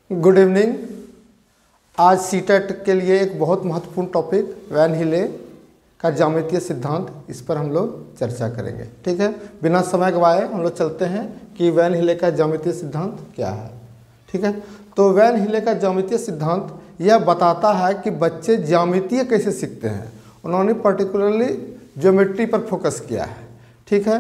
Good evening. आज CTET के लिए एक बहुत महत्वपूर्ण टॉपिक वैन हिले का ज्यामितीय सिद्धांत, इस पर हम लोग चर्चा करेंगे। ठीक है, बिना समय गवाए हम लोग चलते हैं कि वैन हिले का ज्यामितीय सिद्धांत क्या है। ठीक है, तो वैन हिले का ज्यामितीय सिद्धांत यह बताता है कि बच्चे ज्यामितीय कैसे सीखते हैं। उन्होंने पर्टिकुलरली ज्योमेट्री पर फोकस किया है। ठीक है,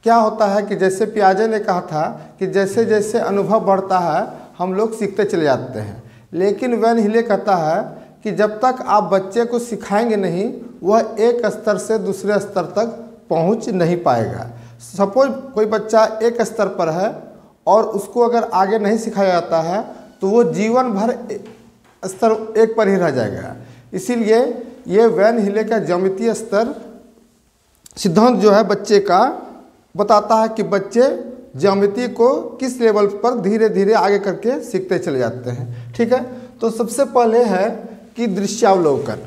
क्या होता है कि जैसे पियाजे ने कहा था कि जैसे जैसे अनुभव बढ़ता है हम लोग सीखते चले जाते हैं, लेकिन वैन हिले कहता है कि जब तक आप बच्चे को सिखाएंगे नहीं, वह एक स्तर से दूसरे स्तर तक पहुंच नहीं पाएगा। सपोज कोई बच्चा एक स्तर पर है और उसको अगर आगे नहीं सिखाया जाता है तो वो जीवन भर स्तर एक पर ही रह जाएगा। इसीलिए ये वैन हिले का ज्यामितीय स्तर सिद्धांत जो है बच्चे का बताता है कि बच्चे ज्यामिति को किस लेवल पर धीरे धीरे आगे करके सीखते चले जाते हैं। ठीक है, तो सबसे पहले है कि दृश्यावलोकन।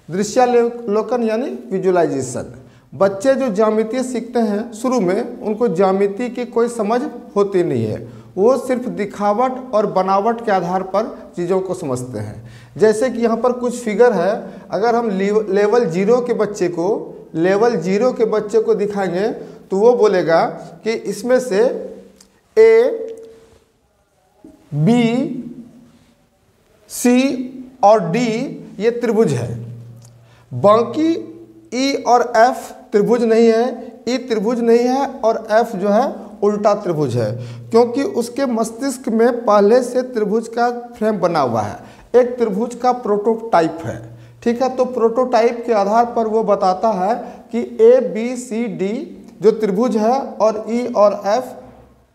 दृश्यावलोकन यानी विजुअलाइजेशन। बच्चे जो ज्यामिति सीखते हैं शुरू में उनको ज्यामिति की कोई समझ होती नहीं है, वो सिर्फ दिखावट और बनावट के आधार पर चीज़ों को समझते हैं। जैसे कि यहाँ पर कुछ फिगर है, अगर हम लेवल जीरो के बच्चे को दिखाएंगे तो वो बोलेगा कि इसमें से ए, बी, सी और डी ये त्रिभुज है, बाकी ई और एफ त्रिभुज नहीं है, ई त्रिभुज नहीं है और एफ जो है उल्टा त्रिभुज है, क्योंकि उसके मस्तिष्क में पहले से त्रिभुज का फ्रेम बना हुआ है, एक त्रिभुज का प्रोटोटाइप है। ठीक है, तो प्रोटोटाइप के आधार पर वो बताता है कि ए, बी, सी, डी जो त्रिभुज है और ई और एफ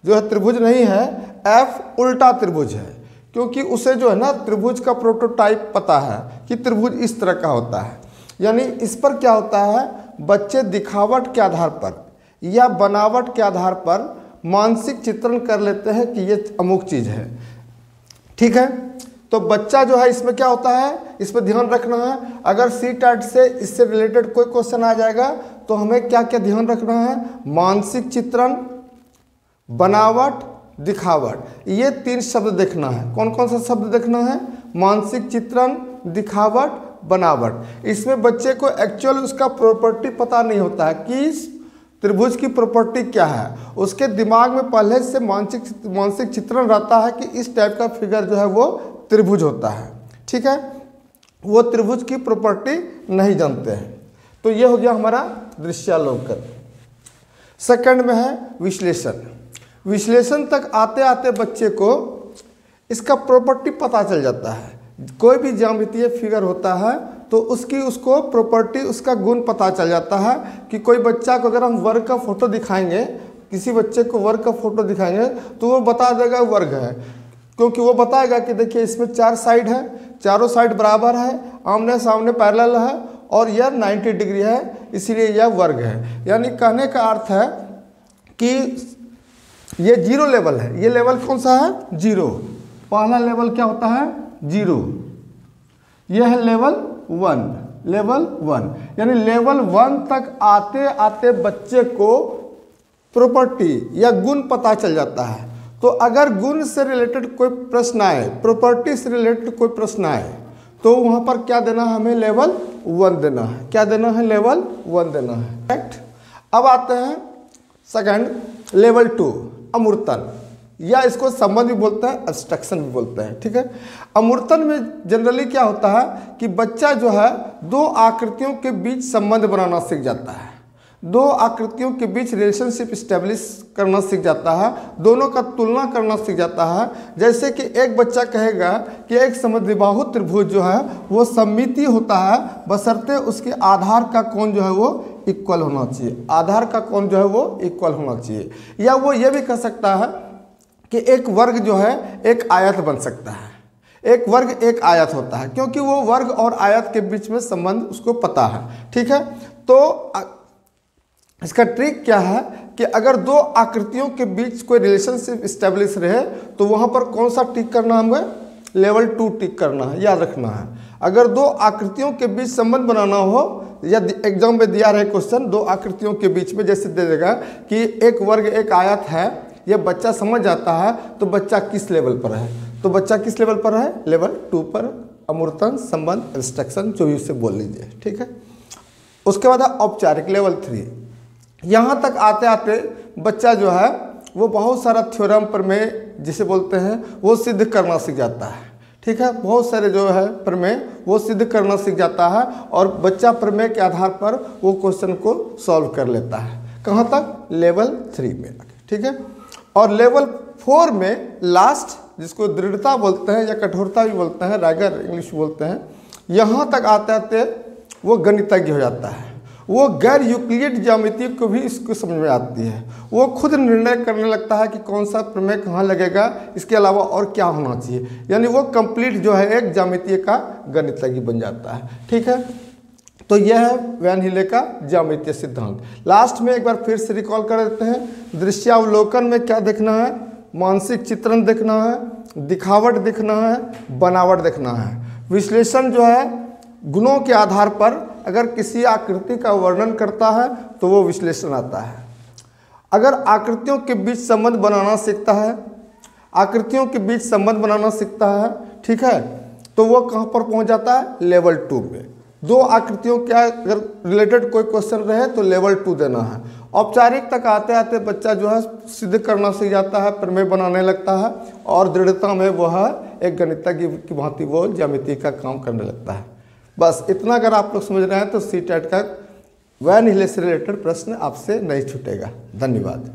जो है त्रिभुज नहीं है, एफ उल्टा त्रिभुज है, क्योंकि उसे जो है ना त्रिभुज का प्रोटोटाइप पता है कि त्रिभुज इस तरह का होता है। यानी इस पर क्या होता है, बच्चे दिखावट के आधार पर या बनावट के आधार पर मानसिक चित्रण कर लेते हैं कि ये अमुक चीज़ है। ठीक है, तो बच्चा जो है इसमें क्या होता है, इस पर ध्यान रखना है। अगर सीटेट से इससे रिलेटेड कोई क्वेश्चन आ जाएगा तो हमें क्या क्या ध्यान रखना है, मानसिक चित्रण, बनावट, दिखावट, ये तीन शब्द देखना है। कौन कौन सा शब्द देखना है, मानसिक चित्रण, दिखावट, बनावट। इसमें बच्चे को एक्चुअल उसका प्रॉपर्टी पता नहीं होता है कि त्रिभुज की प्रॉपर्टी क्या है। उसके दिमाग में पहले से मानसिक चित्रण रहता है कि इस टाइप का फिगर जो है वो त्रिभुज होता है। ठीक है, वो त्रिभुज की प्रॉपर्टी नहीं जानते हैं। तो ये हो गया हमारा दृश्यावलोकन। सेकंड में है विश्लेषण। विश्लेषण तक आते आते बच्चे को इसका प्रॉपर्टी पता चल जाता है। कोई भी ज्यामितीय फिगर होता है तो उसको प्रॉपर्टी, उसका गुण पता चल जाता है कि कोई बच्चा को अगर हम वर्ग का फोटो दिखाएंगे, किसी बच्चे को वर्ग का फोटो दिखाएंगे तो वो बता देगा वर्ग है, क्योंकि वो बताएगा कि देखिए इसमें 4 साइड है, चारों साइड बराबर है, आमने सामने पैरेलल है और यह 90 डिग्री है, इसीलिए यह वर्ग है। यानी कहने का अर्थ है कि ये जीरो लेवल है। ये लेवल कौन सा है, जीरो। पहला लेवल क्या होता है, जीरो। यह है लेवल 1। यानी लेवल 1 तक आते आते बच्चे को प्रॉपर्टी या गुण पता चल जाता है। तो अगर गुण से रिलेटेड कोई प्रश्न आए, प्रॉपर्टी से रिलेटेड कोई प्रश्न आए, तो वहाँ पर क्या देना है, हमें लेवल 1 देना है। क्या देना है, लेवल 1 देना है। करेक्ट। अब आते हैं सेकंड, लेवल 2, अमूर्तन, या इसको संबंध भी बोलते हैं, एब्स्ट्रैक्शन भी बोलते हैं। ठीक है, अमूर्तन में जनरली क्या होता है कि बच्चा जो है दो आकृतियों के बीच संबंध बनाना सीख जाता है, दो आकृतियों के बीच रिलेशनशिप स्टेब्लिश करना सीख जाता है, दोनों का तुलना करना सीख जाता है। जैसे कि एक बच्चा कहेगा कि एक समद्विबाहु त्रिभुज जो है वो सममिति होता है, बशर्ते उसके आधार का कोण जो है वो इक्वल होना चाहिए, आधार का कोण जो है वो इक्वल होना चाहिए। या वो ये भी कह सकता है कि एक वर्ग जो है एक आयत बन सकता है, एक वर्ग एक आयत होता है, क्योंकि वो वर्ग और आयत के बीच में संबंध उसको पता है। ठीक है, तो इसका ट्रिक क्या है कि अगर दो आकृतियों के बीच कोई रिलेशनशिप स्टेब्लिश रहे तो वहाँ पर कौन सा टिक करना हमें, लेवल 2 टिक करना है, याद रखना है। अगर दो आकृतियों के बीच संबंध बनाना हो, या एग्जाम में दिया रहे क्वेश्चन, दो आकृतियों के बीच में जैसे दे देगा कि एक वर्ग एक आयत है, ये बच्चा समझ जाता है तो बच्चा किस लेवल पर है, तो तो बच्चा किस लेवल पर है? लेवल 2 पर। अमूर्तन, संबंध, एब्स्ट्रैक्शन जो भी उसे बोल लीजिए, ठीक है। उसके बाद है औपचारिक लेवल 3। यहाँ तक आते आते बच्चा जो है वो बहुत सारा थ्योरम प्रमेय जिसे बोलते हैं वो सिद्ध करना सीख जाता है, ठीक है। बहुत सारे जो है प्रमेय वो सिद्ध करना सीख जाता है और बच्चा प्रमेय के आधार पर वो क्वेश्चन को सॉल्व कर लेता है। कहाँ तक? लेवल 3 में, ठीक है। और लेवल 4 में लास्ट, जिसको दृढ़ता बोलते हैं या कठोरता भी बोलते हैं, राइगर इंग्लिश बोलते हैं, यहाँ तक आते आते वो गणितज्ञ हो जाता है। वो गैर यूक्लिड ज्यामिति को भी इसको समझ में आती है। वो खुद निर्णय करने लगता है कि कौन सा प्रमेय कहाँ लगेगा, इसके अलावा और क्या होना चाहिए। यानी वो कंप्लीट जो है एक ज्यामिति का गणितज्ञ बन जाता है, ठीक है। तो यह है वैन हिले का ज्यामितीय सिद्धांत। लास्ट में एक बार फिर से रिकॉल कर देते हैं। दृश्यावलोकन में क्या देखना है? मानसिक चित्रण देखना है, दिखावट देखना है, बनावट देखना है। विश्लेषण जो है गुणों के आधार पर अगर किसी आकृति का वर्णन करता है तो वो विश्लेषण आता है। अगर आकृतियों के बीच संबंध बनाना सीखता है, आकृतियों के बीच संबंध बनाना सीखता है, ठीक है, तो वो कहाँ पर पहुँच जाता है? लेवल 2 में। दो आकृतियों क्या अगर रिलेटेड कोई क्वेश्चन रहे तो लेवल 2 देना है। औपचारिक तक आते आते बच्चा जो है सिद्ध करना सीख जाता है, प्रमेय बनाने लगता है और दृढ़ता में वह एक गणितज्ञ की भांति वो ज्यामिति का काम करने लगता है। बस इतना अगर आप लोग समझ रहे हैं तो सी टेट का वैन हिले से रिलेटेड प्रश्न आपसे नहीं छूटेगा। धन्यवाद।